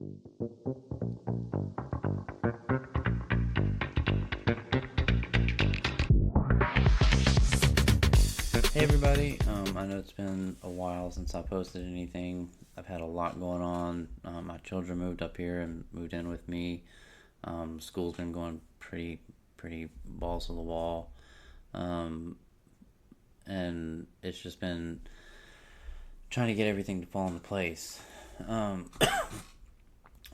Hey everybody, I know it's been a while since I posted anything. I've had a lot going on. My children moved up here and moved in with me. School's been going pretty balls to the wall. Um, and it's just been trying to get everything to fall into place. Um,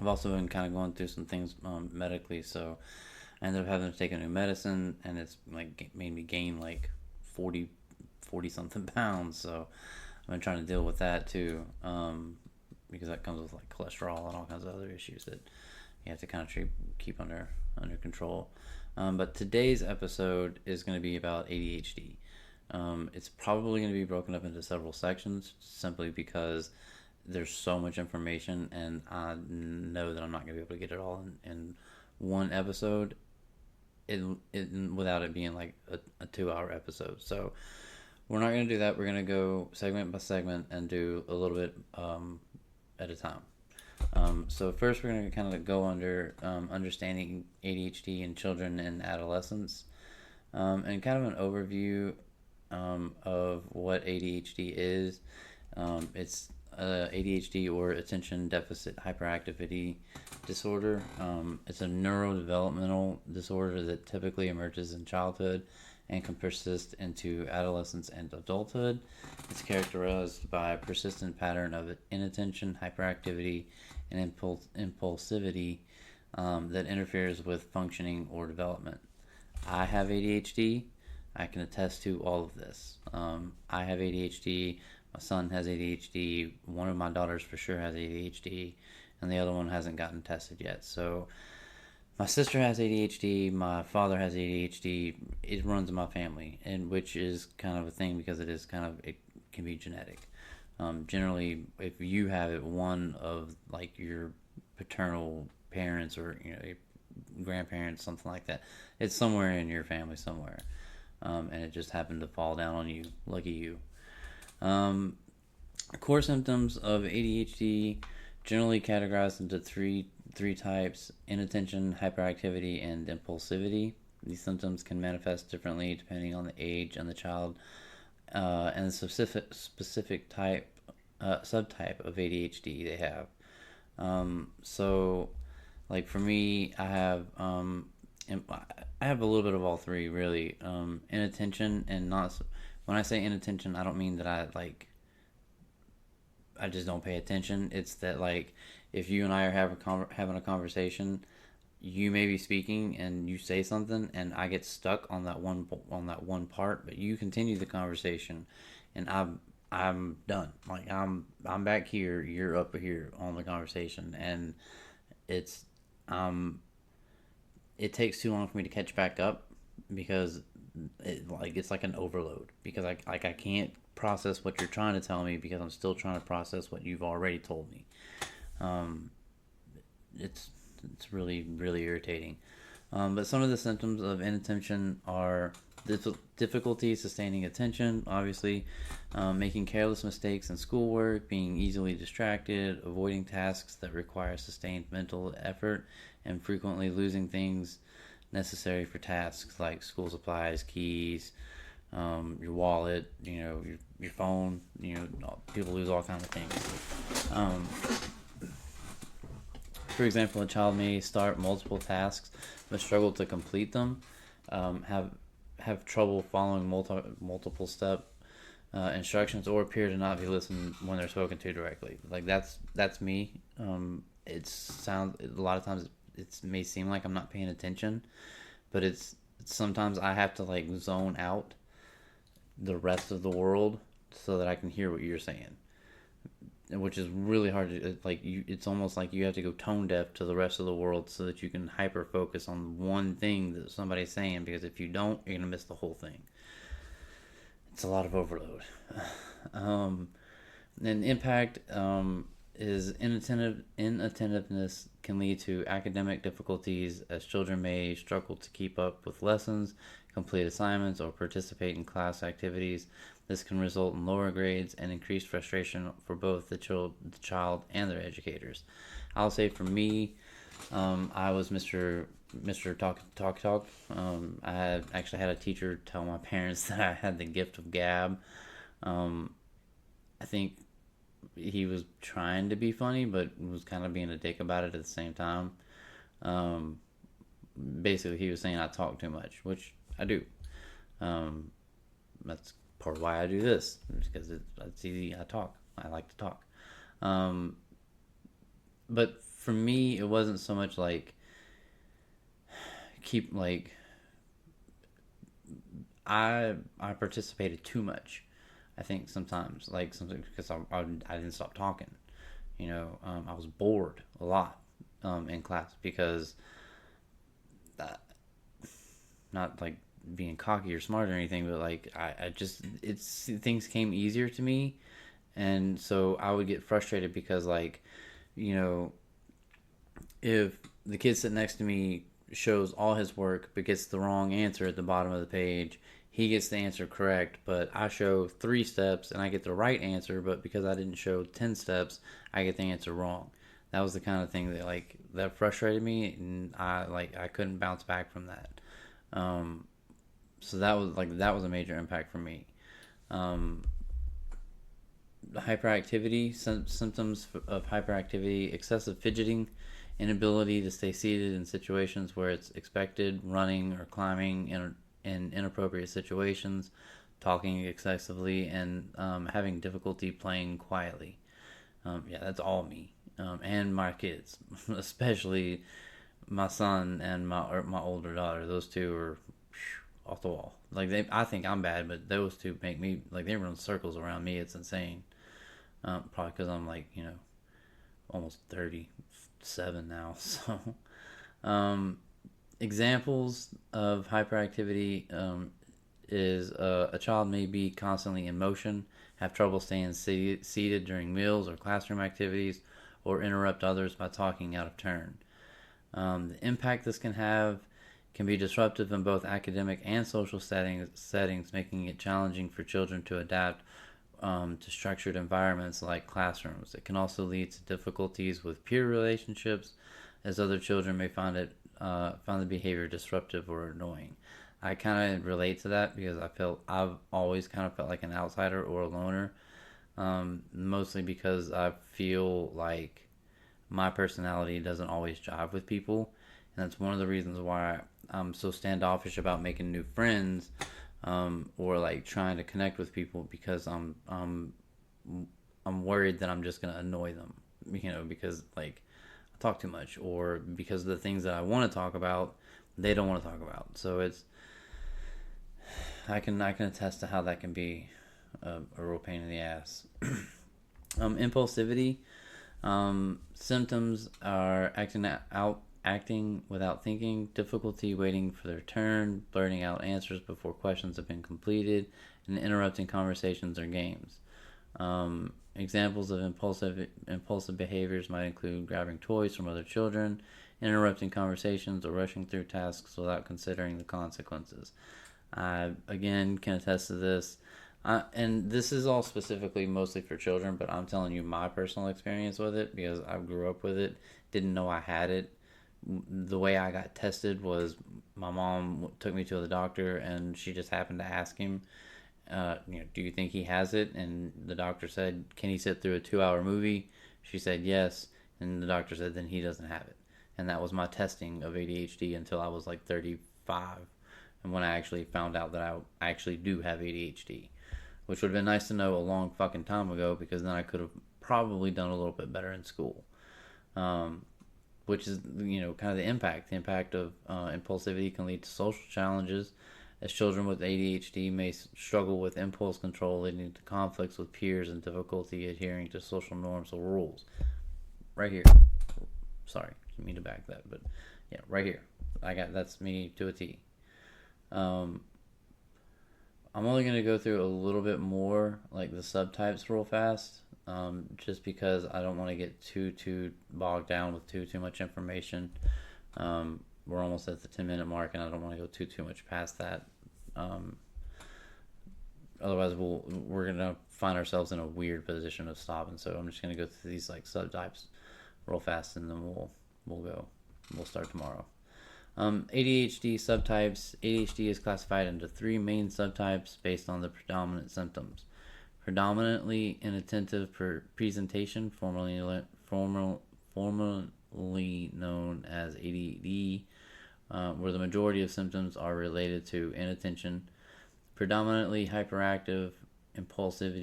I've also been kind of going through some things medically, so I ended up having to take a new medicine, and it's like made me gain like 40 something pounds. So I've been trying to deal with that too, because that comes with like cholesterol and all kinds of other issues that you have to kind of keep under control. But today's episode is going to be about ADHD. It's probably going to be broken up into several sections simply because there's so much information, and I know that I'm not going to be able to get it all in one episode without it being like a 2 hour episode. So we're not going to do that. We're going to go segment by segment and do a little bit at a time. So first we're going to kind of go under understanding ADHD in children and adolescents, and kind of an overview of what ADHD is. It's ADHD, or attention deficit hyperactivity disorder. It's a neurodevelopmental disorder that typically emerges in childhood and can persist into adolescence and adulthood. It's characterized by a persistent pattern of inattention, hyperactivity, and impulsivity that interferes with functioning or development. I have ADHD. I can attest to all of this. I have ADHD. My son has ADHD. One of my daughters for sure has ADHD, and the other one hasn't gotten tested yet. So my sister has ADHD, my father has ADHD. It runs in my family, and which is kind of a thing because it can be genetic. Generally, if you have it, one of like your paternal parents or your grandparents, something like that, it's somewhere in your family somewhere, and it just happened to fall down on you. Lucky you. Core symptoms of ADHD generally categorized into three types: inattention, hyperactivity, and impulsivity. These symptoms can manifest differently depending on the age and the child, and the specific type subtype of ADHD they have. So, like for me, I have a little bit of all three really. Inattention, and not when I say inattention, I don't mean that I just don't pay attention. It's that like if you and I are having a conversation, you may be speaking and you say something, and I get stuck on that one part, but you continue the conversation, and I'm done. Like I'm back here, you're up here on the conversation, and it's it takes too long for me to catch back up because it's like an overload, because I can't process what you're trying to tell me because I'm still trying to process what you've already told me. Um, it's really irritating. But some of the symptoms of inattention are difficulty sustaining attention, obviously, making careless mistakes in schoolwork, being easily distracted, avoiding tasks that require sustained mental effort, and frequently losing things necessary for tasks like school supplies, keys, your wallet, your phone. People lose all kinds of things. For example, a child may start multiple tasks but struggle to complete them, have trouble following multiple step instructions, or appear to not be listened when they're spoken to directly. Like that's me. A lot of times it may seem like I'm not paying attention, but it's sometimes I have to like zone out the rest of the world so that I can hear what you're saying, which is really hard to like. It's almost like you have to go tone deaf to the rest of the world so that you can hyper focus on one thing that somebody's saying, because if you don't, you're gonna miss the whole thing. It's a lot of overload. And impact is inattentiveness can lead to academic difficulties, as children may struggle to keep up with lessons, complete assignments, or participate in class activities. This can result in lower grades and increased frustration for both the child and their educators. I'll say for me, I was Mr. Talk. I had actually had a teacher tell my parents that I had the gift of gab. Um, I think he was trying to be funny, but was kind of being a dick about it at the same time. Um, Basically, he was saying I talk too much, which I do. Um, that's part of why I do this, because it's easy. I talk. I like to talk. Um, but for me, it wasn't so much like keep like I participated too much. I think sometimes like something because I didn't stop talking. I was bored a lot in class because that, not like being cocky or smart or anything, but like I just it's things came easier to me, and so I would get frustrated because like you know if the kid sitting next to me shows all his work but gets the wrong answer at the bottom of the page, he gets the answer correct, but I show 3 steps and I get the right answer, but because I didn't show 10 steps, I get the answer wrong. That was the kind of thing that that frustrated me, and I couldn't bounce back from that. Um, so that was a major impact for me. Um, Hyperactivity, symptoms of hyperactivity: excessive fidgeting, inability to stay seated in situations where it's expected, running or climbing in inappropriate situations, talking excessively, and having difficulty playing quietly. Yeah, that's all me, and my kids, especially my son and my older daughter. Those two are off the wall. Like I think I'm bad, but those two make me like they run circles around me. It's insane. Probably because I'm like almost 37 now. So um, examples of hyperactivity is a child may be constantly in motion, have trouble staying seated during meals or classroom activities, or interrupt others by talking out of turn. The impact this can be disruptive in both academic and social settings, making it challenging for children to adapt to structured environments like classrooms. It can also lead to difficulties with peer relationships, as other children may find the behavior disruptive or annoying. I kind of relate to that because I've always kind of felt like an outsider or a loner, mostly because I feel like my personality doesn't always jive with people, and that's one of the reasons why I'm so standoffish about making new friends, or like trying to connect with people, because I'm worried that I'm just gonna annoy them, because like I talk too much, or because the things that I want to talk about, they don't want to talk about. So I can attest to how that can be a real pain in the ass. Impulsivity. Symptoms are acting without thinking, difficulty waiting for their turn, blurting out answers before questions have been completed, and interrupting conversations or games. Examples of impulsive behaviors might include grabbing toys from other children, interrupting conversations, or rushing through tasks without considering the consequences. I again can attest to this. And this is all specifically mostly for children, but I'm telling you my personal experience with it because I grew up with it, didn't know I had it. The way I got tested was my mom took me to the doctor, and she just happened to ask him, do you think he has it? And the doctor said, can he sit through a 2 hour movie? She said yes, and the doctor said then he doesn't have it. And that was my testing of ADHD until I was like 35, and when I actually found out that I actually do have ADHD, which would have been nice to know a long fucking time ago, because then I could have probably done a little bit better in school. Um, which is, kind of the impact. The impact of impulsivity can lead to social challenges, as children with ADHD may struggle with impulse control, leading to conflicts with peers and difficulty adhering to social norms or rules. Right here. Sorry, didn't mean to back that, but yeah, right here. That's me to a T. Um, I'm only going to go through a little bit more, like the subtypes, real fast, just because I don't want to get too bogged down with too much information. We're almost at the 10-minute mark, and I don't want to go too much past that. Um, Otherwise, we're going to find ourselves in a weird position of stopping. So I'm just going to go through these like subtypes real fast, and then we'll start tomorrow. ADHD subtypes. ADHD is classified into three main subtypes based on the predominant symptoms. Predominantly inattentive presentation, formerly known as ADD, where the majority of symptoms are related to inattention. Predominantly hyperactive impulsive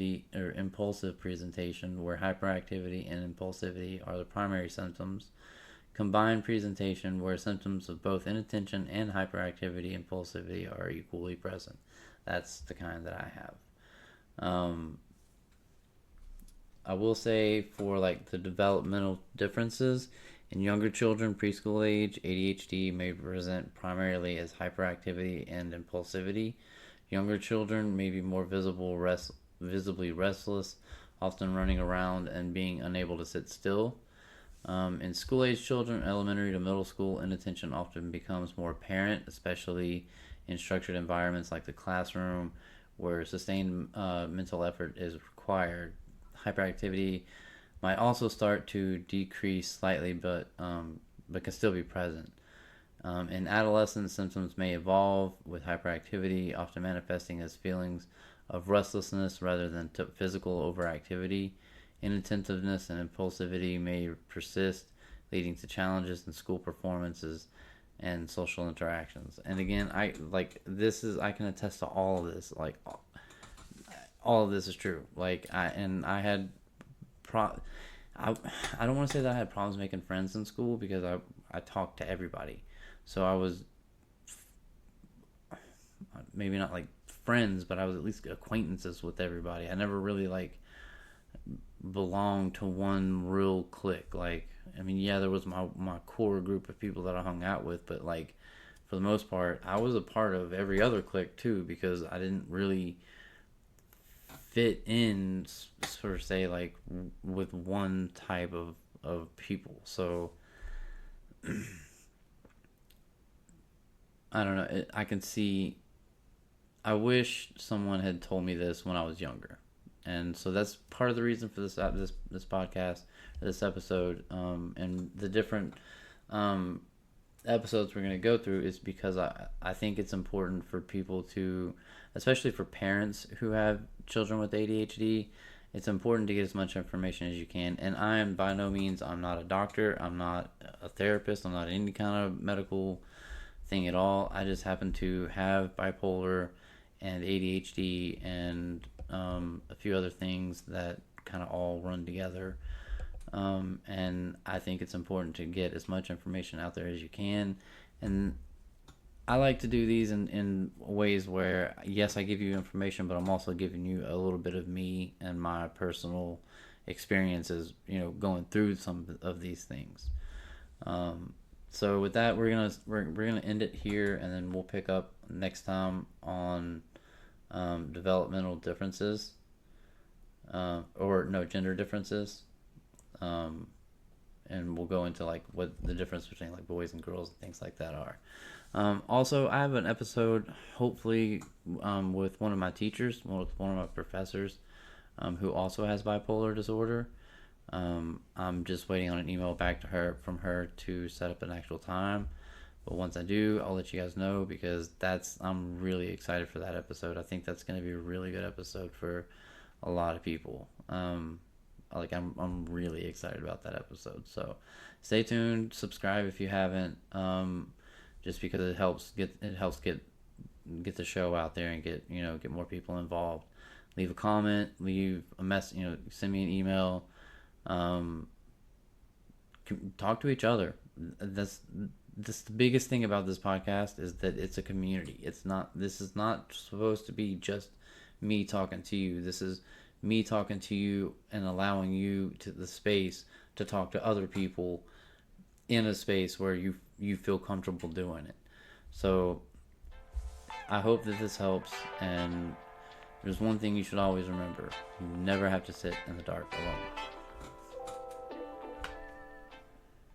presentation, where hyperactivity and impulsivity are the primary symptoms. Combined presentation, where symptoms of both inattention and hyperactivity impulsivity are equally present. That's the kind that I have. I will say for like the developmental differences, in younger children, preschool age, ADHD may present primarily as hyperactivity and impulsivity. Younger children may be more visibly restless, often running around and being unable to sit still. In school-age children, elementary to middle school, inattention often becomes more apparent, especially in structured environments like the classroom, where sustained mental effort is required. Hyperactivity might also start to decrease slightly, but can still be present. In adolescence, symptoms may evolve, with hyperactivity often manifesting as feelings of restlessness rather than physical overactivity. Inattentiveness and impulsivity may persist, leading to challenges in school performances and social interactions. And again, I can attest to all of this. Like, all of this is true. Like, I don't want to say that I had problems making friends in school, because I talked to everybody. So I was maybe not like friends, but I was at least acquaintances with everybody. I never really like belonged to one real clique. Like, I mean, yeah, there was my core group of people that I hung out with, but like for the most part, I was a part of every other clique too, because I didn't really fit in, sort of say, like with one type of people. So I don't know. I can see. I wish someone had told me this when I was younger, and so that's part of the reason for this podcast, this episode, and the different episodes we're going to go through, is because I think it's important for people to, especially for parents who have children with ADHD, it's important to get as much information as you can. And I am by no means, I'm not a doctor, I'm not a therapist, I'm not any kind of medical thing at all. I just happen to have bipolar and ADHD and a few other things that kind of all run together. And I think it's important to get as much information out there as you can. And I like to do these in ways where, yes, I give you information, but I'm also giving you a little bit of me and my personal experiences, going through some of these things. So with that, we're gonna end it here, and then we'll pick up next time on developmental differences, gender differences, and we'll go into like what the difference between like boys and girls and things like that are. Also, I have an episode, hopefully, with one of my teachers, with one of my professors, who also has bipolar disorder. I'm just waiting on an email back from her to set up an actual time. But once I do, I'll let you guys know, because I'm really excited for that episode. I think that's going to be a really good episode for a lot of people. I'm really excited about that episode. So stay tuned, subscribe if you haven't, just because it helps get the show out there and get more people involved. Leave a comment, leave a message, send me an email. Talk to each other. That's the biggest thing about this podcast, is that it's a community. This is not supposed to be just me talking to you. This is me talking to you and allowing you to the space to talk to other people in a space where you feel comfortable doing it. So I hope that this helps, and there's one thing you should always remember: you never have to sit in the dark alone.